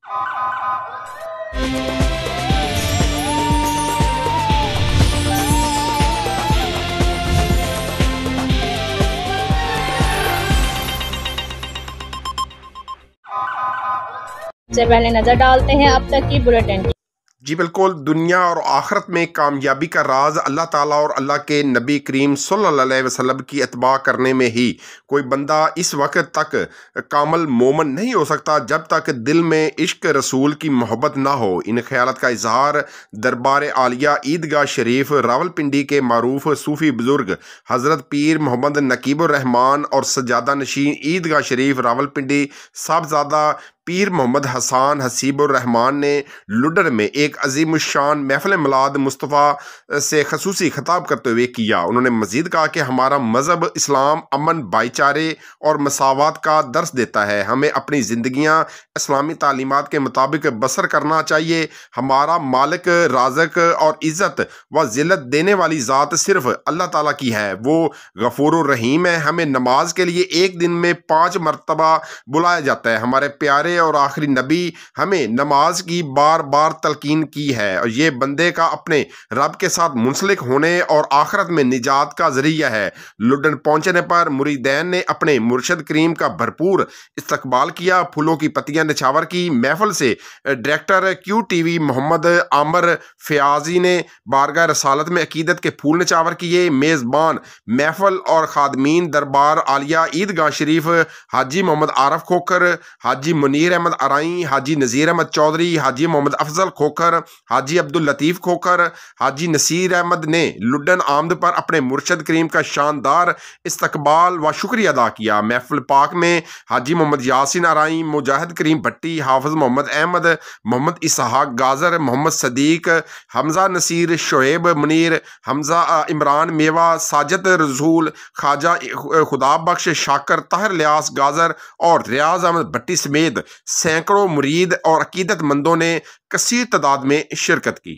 سے پہلے نظر ڈالتے ہیں اب تک کی بلیٹن کی۔ جی بالکل، دنیا اور آخرت میں کامیابی کا راز اللہ تعالیٰ اور اللہ کے نبی کریم صلی اللہ علیہ وسلم کی اتباع کرنے میں ہی۔ کوئی بندہ اس وقت تک کامل مومن نہیں ہو سکتا جب تک دل میں عشق رسول کی محبت نہ ہو۔ ان خیالات کا اظہار دربار عالیہ عیدگاہ شریف راولپنڈی کے معروف صوفی بزرگ حضرت پیر محمد نقیب الرحمان اور سجادہ نشین عیدگاہ شریف راولپنڈی صاحبزادہ پیر محمد حسان حسیب الرحمان نے لڈر میں ایک عظیم الشان محفل میلاد مصطفیٰ سے خصوصی خطاب کرتے ہوئے کیا۔ انہوں نے مزید کہا کہ ہمارا مذہب اسلام امن، بھائی چارے اور مساوات کا درس دیتا ہے۔ ہمیں اپنی زندگیاں اسلامی تعلیمات کے مطابق بسر کرنا چاہیے۔ ہمارا مالک، رازق اور عزت و ذلت دینے والی ذات صرف اللہ تعالیٰ کی ہے۔ وہ غفور الرحیم ہے۔ ہمیں نماز کے لیے ایک دن میں 5 مرتبہ بلایا جاتا ہے۔ ہمارے پیارے اور آخری نبی ہمیں نماز کی بار بار تلقین کی ہے، اور یہ بندے کا اپنے رب کے ساتھ منسلک ہونے اور آخرت میں نجات کا ذریعہ ہے۔ لڈن پہنچنے پر مریدین نے اپنے مرشد کریم کا بھرپور استقبال کیا، پھولوں کی پتیاں نچھاور کی۔ محفل سے ڈائریکٹر QTV محمد عامر فیاضی نے بارگاہ رسالت میں عقیدت کے پھول نچھاور کیے۔ میزبان محفل اور خادمین دربار عالیہ عیدگاہ شریف حاجی محمد عارف کھوکھر، حاجی منیر احمد ارائیں، حاجی نذیر احمد چودھری، حاجی محمد افضل کھوکھر، حاجی عبداللطیف کھوکھر، حاجی نصیر احمد نے لڈن آمد پر اپنے مرشد کریم کا شاندار استقبال و شکریہ ادا کیا۔ محفل پاک میں حاجی محمد یاسین ارائیں، مجاہد کریم بھٹی، حافظ محمد احمد، محمد اسحاق گازر، محمد صدیق، حمزہ نصیر، شعیب منیر، حمزہ عمران میوہ، ساجد رسول، خواجہ خدا بخش شاکر، طاہر الیاس گازر اور ریاض احمد بھٹی سمیت سینکڑوں مرید اور عقیدت مندوں نے کثیر تعداد میں شرکت کی۔